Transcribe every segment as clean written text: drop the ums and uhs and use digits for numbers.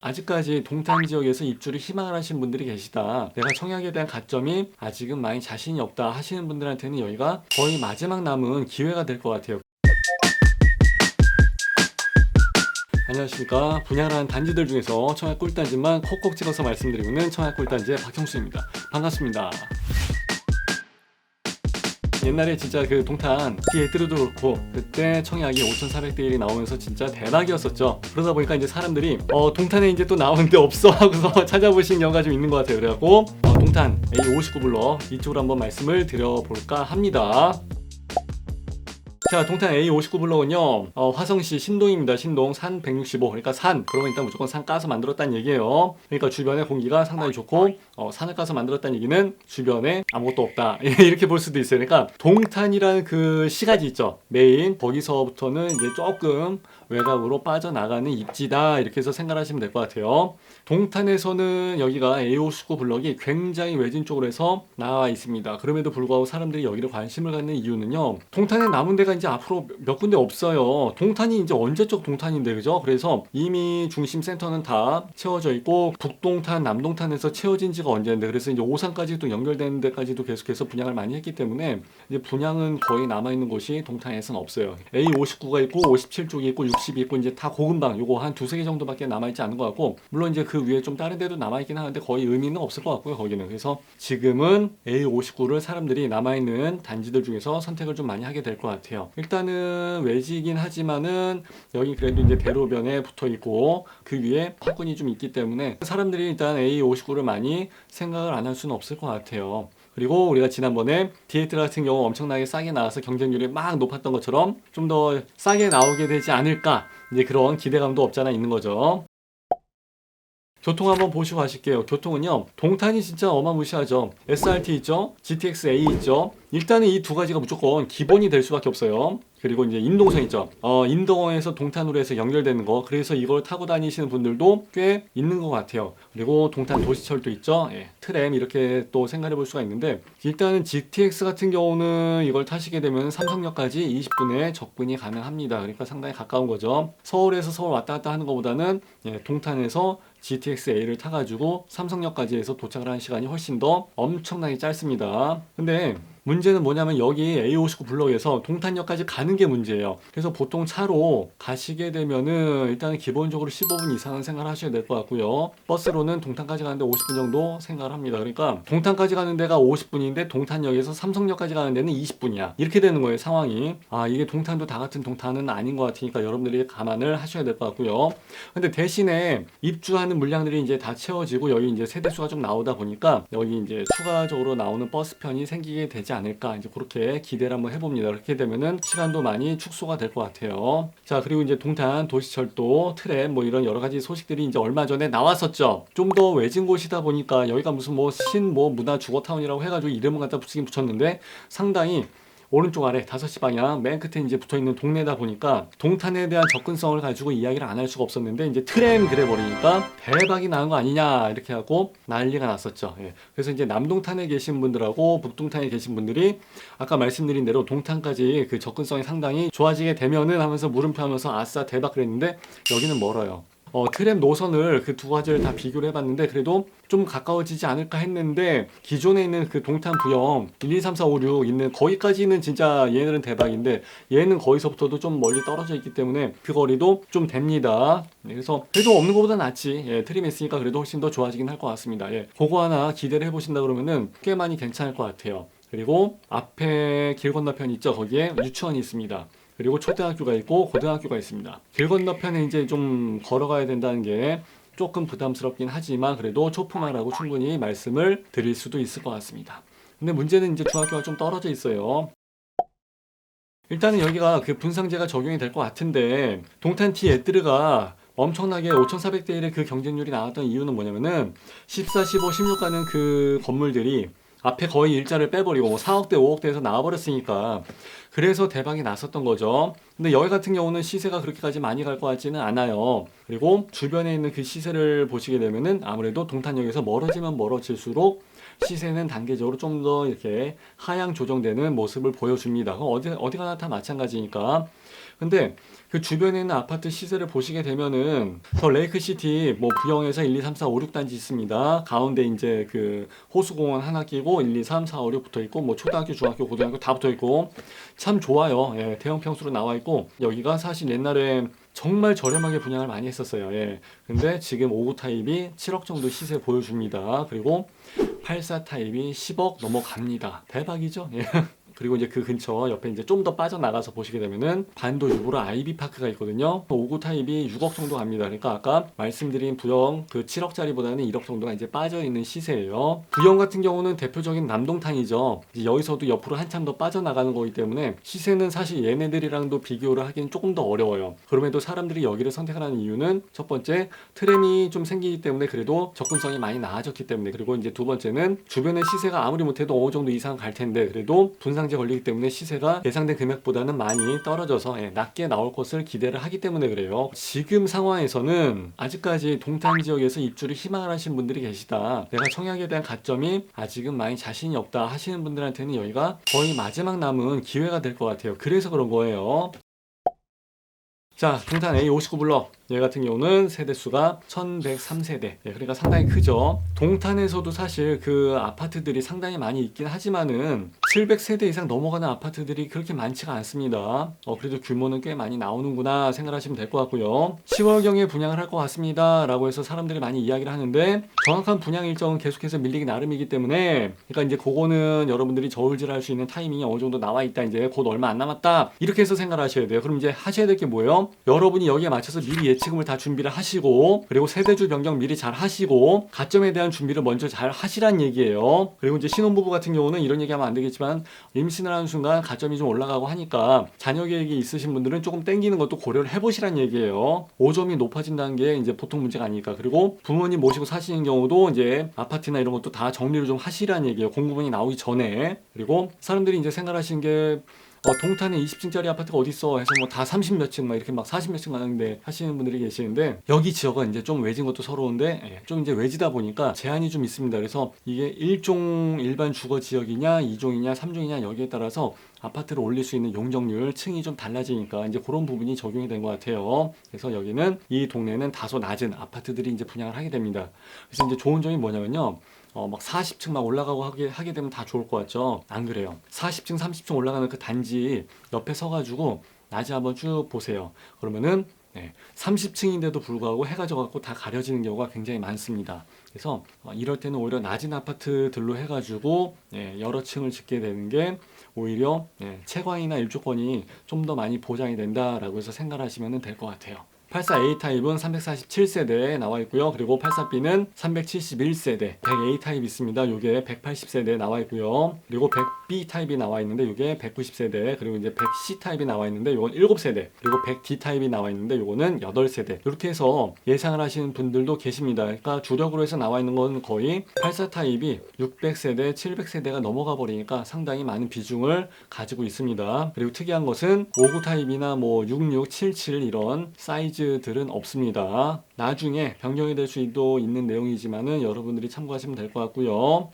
아직까지 동탄 지역에서 입주를 희망을 하신 분들이 계시다. 내가 청약에 대한 가점이 아직은 많이 자신이 없다 하시는 분들한테는 여기가 거의 마지막 남은 기회가 될 것 같아요. 안녕하십니까. 분양을 한 단지들 중에서 청약 꿀단지만 콕콕 찍어서 말씀드리고 있는 청약 꿀단지의 박형수입니다. 반갑습니다. 옛날에 진짜 그 동탄 디에뜨르도 그렇고 그때 청약이 5,400대 1이 나오면서 진짜 대박이었었죠. 그러다 보니까 이제 사람들이 동탄에 이제 또 나오는데 없어 하고서 찾아보신 경우가 좀 있는 것 같아요. 그래갖고 동탄 A59 불러 이쪽으로 한번 말씀을 드려볼까 합니다. 자, 동탄 A59 블록은요, 화성시 신동입니다. 신동 산 165. 그러니까 산. 그러면 일단 무조건 산 까서 만들었다는 얘기예요. 그러니까 주변에 공기가 상당히 좋고, 산을 까서 만들었다는 얘기는 주변에 아무것도 없다. 이렇게 볼 수도 있어요. 그러니까 동탄이라는 그 시가지 있죠. 메인. 거기서부터는 이제 조금 외곽으로 빠져나가는 입지다. 이렇게 해서 생각하시면 될 것 같아요. 동탄에서는 여기가 A59 블럭이 굉장히 외진 쪽으로 해서 나와 있습니다. 그럼에도 불구하고 사람들이 여기를 관심을 갖는 이유는요. 동탄에 남은 데가 이제 앞으로 몇 군데 없어요. 동탄이 이제 언제적 동탄인데, 그죠? 그래서 이미 중심 센터는 다 채워져 있고 북동탄, 남동탄에서 채워진 지가 언제인데, 그래서 이제 오산까지도 연결되는 데까지도 계속해서 분양을 많이 했기 때문에 이제 분양은 거의 남아있는 곳이 동탄에서는 없어요. A59가 있고 57쪽이 있고 60이 있고 이제 다 고금방 요거 한 두세 개 정도밖에 남아있지 않은 것 같고, 물론 이제 그 위에 좀 다른 데도 남아있긴 하는데 거의 의미는 없을 것 같고요, 거기는. 그래서 지금은 A59를 사람들이 남아있는 단지들 중에서 선택을 좀 많이 하게 될 것 같아요. 일단은 외지이긴 하지만은 여기 그래도 이제 대로변에 붙어 있고 그 위에 화분이 좀 있기 때문에 사람들이 일단 A59를 많이 생각을 안 할 수는 없을 것 같아요. 그리고 우리가 지난번에 디에트 같은 경우 엄청나게 싸게 나와서 경쟁률이 막 높았던 것처럼 좀 더 싸게 나오게 되지 않을까, 이제 그런 기대감도 없잖아 있는 거죠. 교통 한번 보시고 가실게요. 교통은요, 동탄이 진짜 어마무시하죠. SRT 있죠, GTX-A 있죠. 일단은 이 두 가지가 무조건 기본이 될 수밖에 없어요. 그리고 이제 인동선 있죠. 인동에서 동탄으로 해서 연결되는 거. 그래서 이걸 타고 다니시는 분들도 꽤 있는 것 같아요. 그리고 동탄 도시철도 있죠. 예, 트램 이렇게 또 생각해 볼 수가 있는데, 일단은 GTX 같은 경우는 이걸 타시게 되면 삼성역까지 20분에 접근이 가능합니다. 그러니까 상당히 가까운 거죠. 서울에서 서울 왔다 갔다 하는 것보다는 동탄에서 GTX-A를 타가지고 삼성역까지 해서 도착을 하는 시간이 훨씬 더 엄청나게 짧습니다. 근데 문제는 뭐냐면 여기 A59 블럭에서 동탄역까지 가는 게 문제예요. 그래서 보통 차로 가시게 되면은 일단은 기본적으로 15분 이상은 생각을 하셔야 될 것 같고요. 버스로는 동탄까지 가는데 50분 정도 생각을 합니다. 그러니까 동탄까지 가는 데가 50분인데 동탄역에서 삼성역까지 가는 데는 20분이야. 이렇게 되는 거예요, 상황이. 이게 동탄도 다 같은 동탄은 아닌 것 같으니까 여러분들이 감안을 하셔야 될 것 같고요. 근데 대신에 입주하는 물량들이 이제 다 채워지고 여기 이제 세대수가 좀 나오다 보니까 여기 이제 추가적으로 나오는 버스편이 생기게 되지 않을까, 이제 그렇게 기대를 한번 해봅니다. 그렇게 되면은 시간도 많이 축소가 될 것 같아요. 자, 그리고 이제 동탄 도시철도 트램 뭐 이런 여러 가지 소식들이 이제 얼마 전에 나왔었죠. 좀 더 외진 곳이다 보니까 여기가 무슨 뭐 문화 주거타운이라고 해가지고 이름을 갖다 붙이긴 붙였는데 상당히 오른쪽 아래 5시 방향 맨 끝에 이제 붙어있는 동네다 보니까 동탄에 대한 접근성을 가지고 이야기를 안 할 수가 없었는데, 이제 트램 그래 버리니까 대박이 나는 거 아니냐 이렇게 하고 난리가 났었죠. 예. 그래서 이제 남동탄에 계신 분들하고 북동탄에 계신 분들이 아까 말씀드린 대로 동탄까지 그 접근성이 상당히 좋아지게 되면은 하면서 물음표 하면서 아싸 대박 그랬는데 여기는 멀어요. 트램 노선을 그 두 가지를 다 비교를 해봤는데 그래도 좀 가까워지지 않을까 했는데, 기존에 있는 그 동탄 부영 1, 2, 3, 4, 5, 6 있는 거기까지는 진짜 얘네들은 대박인데 얘는 거기서부터도 좀 멀리 떨어져 있기 때문에 그 거리도 좀 됩니다. 그래서 그래도 없는 것보다 낫지. 예, 트램 있으니까 그래도 훨씬 더 좋아지긴 할 것 같습니다. 예, 그거 하나 기대를 해보신다 그러면은 꽤 많이 괜찮을 것 같아요. 그리고 앞에 길 건너편 있죠. 거기에 유치원이 있습니다. 그리고 초등학교가 있고 고등학교가 있습니다. 길 건너편에 이제 좀 걸어가야 된다는 게 조금 부담스럽긴 하지만 그래도 초품화라고 충분히 말씀을 드릴 수도 있을 것 같습니다. 근데 문제는 이제 중학교가 좀 떨어져 있어요. 일단은 여기가 그 분상제가 적용이 될 것 같은데, 동탄 티 에뜨르가 엄청나게 5,400대 1의 그 경쟁률이 나왔던 이유는 뭐냐면은 14, 15, 16 가는 그 건물들이 앞에 거의 일자를 빼버리고 뭐 4억대, 5억대에서 나와버렸으니까 그래서 대박이 났었던 거죠. 근데 여기 같은 경우는 시세가 그렇게까지 많이 갈 것 같지는 않아요. 그리고 주변에 있는 그 시세를 보시게 되면은 아무래도 동탄역에서 멀어지면 멀어질수록 시세는 단계적으로 좀 더 이렇게 하향 조정되는 모습을 보여줍니다. 어디 가나 다 마찬가지니까. 근데 그 주변에 있는 아파트 시세를 보시게 되면은 더 레이크시티 뭐 부영에서 1, 2, 3, 4, 5, 6단지 있습니다. 가운데 이제 그 호수공원 하나 끼고 1, 2, 3, 4, 5, 6 붙어 있고 뭐 초등학교, 중학교, 고등학교 다 붙어 있고 참 좋아요. 예, 대형 평수로 나와 있고 여기가 사실 옛날에 정말 저렴하게 분양을 많이 했었어요. 예. 근데 지금 5구 타입이 7억 정도 시세 보여줍니다. 그리고 84 타입이 10억 넘어갑니다. 대박이죠? 예. 그리고 이제 그 근처 옆에 이제 좀 더 빠져나가서 보시게 되면은 반도 유보로 아이비 파크가 있거든요. 5구 타입이 6억 정도 갑니다. 그러니까 아까 말씀드린 부영 그 7억짜리보다는 1억 정도가 이제 빠져 있는 시세예요. 부영 같은 경우는 대표적인 남동탄이죠. 이제 여기서도 옆으로 한참 더 빠져나가는 거기 때문에 시세는 사실 얘네들이랑도 비교를 하기는 조금 더 어려워요. 그럼에도 사람들이 여기를 선택하는 이유는 첫 번째 트램이 좀 생기기 때문에 그래도 접근성이 많이 나아졌기 때문에 그리고 이제 두 번째는 주변의 시세가 아무리 못해도 어느 정도 이상 갈 텐데 그래도 분상제 걸리기 때문에 시세가 예상된 금액보다는 많이 떨어져서 낮게 나올 것을 기대를 하기 때문에 그래요. 지금 상황에서는 아직까지 동탄 지역에서 입주를 희망을 하신 분들이 계시다. 내가 청약에 대한 가점이 아직은 많이 자신이 없다 하시는 분들한테는 여기가 거의 마지막 남은 기회가 될 것 같아요. 그래서 그런 거예요. 자, 동탄 A59블럭 얘 같은 경우는 세대수가 1103세대. 예, 그러니까 상당히 크죠. 동탄에서도 사실 그 아파트들이 상당히 많이 있긴 하지만은 700세대 이상 넘어가는 아파트들이 그렇게 많지가 않습니다. 그래도 규모는 꽤 많이 나오는구나 생각하시면 될 것 같고요. 10월경에 분양을 할 것 같습니다 라고 해서 사람들이 많이 이야기를 하는데 정확한 분양 일정은 계속해서 밀리기 나름이기 때문에 그러니까 이제 그거는 여러분들이 저울질할 수 있는 타이밍이 어느 정도 나와 있다. 이제 곧 얼마 안 남았다. 이렇게 해서 생각을 하셔야 돼요. 그럼 이제 하셔야 될 게 뭐예요? 여러분이 여기에 맞춰서 미리 예치금을 다 준비를 하시고 그리고 세대주 변경 미리 잘 하시고 가점에 대한 준비를 먼저 잘 하시란 얘기예요. 그리고 이제 신혼부부 같은 경우는 이런 얘기하면 안 되겠지만 임신을 하는 순간 가점이 좀 올라가고 하니까 자녀 계획이 있으신 분들은 조금 땡기는 것도 고려를 해보시란 얘기예요. 5점이 높아진다는 게 이제 보통 문제가 아니니까. 그리고 부모님 모시고 사시는 경우도 이제 아파트나 이런 것도 다 정리를 좀 하시란 얘기예요. 공급원이 나오기 전에. 그리고 사람들이 이제 생각하시는 게 동탄에 20층짜리 아파트가 어딨어 해서 뭐 다 30 몇 층 막 이렇게 막 40 몇 층 가는데 하시는 분들이 계시는데 여기 지역은 이제 좀 외진 것도 서러운데 좀 이제 외지다 보니까 제한이 좀 있습니다. 그래서 이게 1종 일반 주거 지역이냐 2종이냐 3종이냐 여기에 따라서 아파트를 올릴 수 있는 용적률 층이 좀 달라지니까 이제 그런 부분이 적용이 된 것 같아요. 그래서 여기는 이 동네는 다소 낮은 아파트들이 이제 분양을 하게 됩니다. 그래서 이제 좋은 점이 뭐냐면요. 막 40층 막 올라가고 하게 되면 다 좋을 것 같죠? 안 그래요. 40층, 30층 올라가는 그 단지 옆에 서가지고 낮에 한번 쭉 보세요. 그러면은 30층인데도 불구하고 해가 져갖고 다 가려지는 경우가 굉장히 많습니다. 그래서 이럴 때는 오히려 낮은 아파트들로 해가지고 여러 층을 짓게 되는 게 오히려 채광이나 일조권이 좀 더 많이 보장이 된다라고 해서 생각하시면 될 것 같아요. 84A 타입은 347세대에 나와 있고요. 그리고 84B는 371세대, 100A 타입 있습니다. 이게 180세대에 나와 있고요. 그리고 100B 타입이 나와 있는데 이게 190세대, 그리고 이제 100C 타입이 나와 있는데 이건 7세대, 그리고 100D 타입이 나와 있는데 이거는 8세대. 이렇게 해서 예상을 하시는 분들도 계십니다. 그러니까 주력으로 해서 나와 있는 건 거의 84 타입이 600세대, 700세대가 넘어가 버리니까 상당히 많은 비중을 가지고 있습니다. 그리고 특이한 것은 59 타입이나 뭐 66, 77 이런 사이즈 들은 없습니다. 나중에 변경이 될 수도 있는 내용이지만은 여러분들이 참고하시면 될 것 같고요.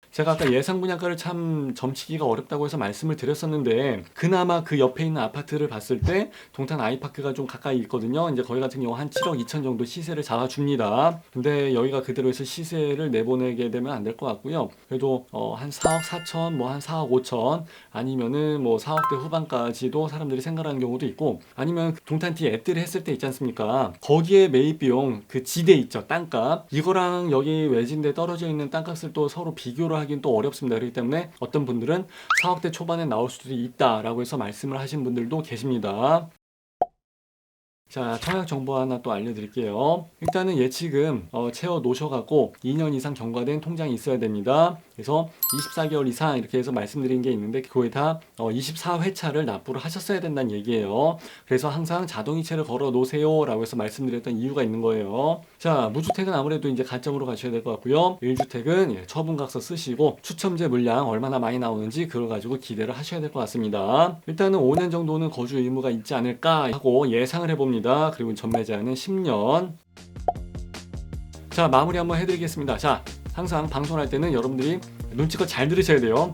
제가 아까 예상 분양가를 참 점치기가 어렵다고 해서 말씀을 드렸었는데 그나마 그 옆에 있는 아파트를 봤을 때 동탄 아이파크가 좀 가까이 있거든요. 이제 거기 같은 경우 한 7억 2천 정도 시세를 잡아줍니다. 근데 여기가 그대로 해서 시세를 내보내게 되면 안 될 것 같고요. 그래도 한 4억 4천, 뭐 한 4억 5천 아니면은 뭐 4억대 후반까지도 사람들이 생각하는 경우도 있고 아니면 동탄티 앱들을 했을 때 있지 않습니까? 거기에 매입 비용 그 지대 있죠. 땅값 이거랑 여기 외진데 떨어져 있는 땅값을 또 서로 비교를 하긴 또 어렵습니다. 그렇기 때문에 어떤 분들은 4억대 초반에 나올 수도 있다라고 해서 말씀을 하신 분들도 계십니다. 자, 청약 정보 하나 또 알려드릴게요. 일단은 예치금 채워 놓으셔갖고 2년 이상 경과된 통장이 있어야 됩니다. 그래서 24개월 이상 이렇게 해서 말씀드린 게 있는데 그거에 다 24회차를 납부를 하셨어야 된다는 얘기예요. 그래서 항상 자동이체를 걸어 놓으세요 라고 해서 말씀드렸던 이유가 있는 거예요. 자, 무주택은 아무래도 이제 가점으로 가셔야 될 것 같고요. 1주택은 처분각서 쓰시고 추첨제 물량 얼마나 많이 나오는지 그걸 가지고 기대를 하셔야 될 것 같습니다. 일단은 5년 정도는 거주 의무가 있지 않을까 하고 예상을 해봅니다. 그리고 전매제한은 10년. 자, 마무리 한번 해드리겠습니다. 자, 항상 방송할 때는 여러분들이 눈치껏 잘 들으셔야 돼요.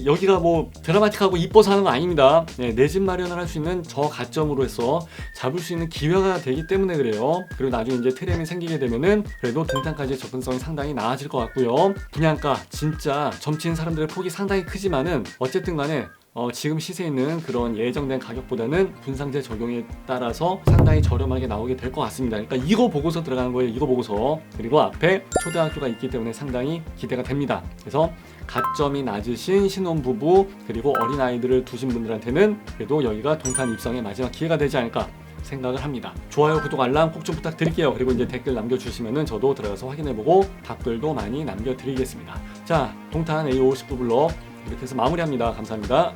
여기가 뭐 드라마틱하고 이뻐서 하는 거 아닙니다. 네, 내 집 마련을 할 수 있는 저가점으로 해서 잡을 수 있는 기회가 되기 때문에 그래요. 그리고 나중에 이제 트램이 생기게 되면은 그래도 동탄까지의 접근성이 상당히 나아질 것 같고요. 분양가 진짜 점치는 사람들의 폭이 상당히 크지만은 어쨌든 간에 지금 시세에 있는 그런 예정된 가격보다는 분상제 적용에 따라서 상당히 저렴하게 나오게 될 것 같습니다. 그러니까 이거 보고서 들어가는 거예요. 이거 보고서. 그리고 앞에 초등학교가 있기 때문에 상당히 기대가 됩니다. 그래서 가점이 낮으신 신혼부부 그리고 어린아이들을 두신 분들한테는 그래도 여기가 동탄 입성의 마지막 기회가 되지 않을까 생각을 합니다. 좋아요, 구독, 알람 꼭 좀 부탁드릴게요. 그리고 이제 댓글 남겨주시면은 저도 들어가서 확인해보고 답글도 많이 남겨드리겠습니다. 자, 동탄 A59 블럭 이렇게 해서 마무리합니다. 감사합니다.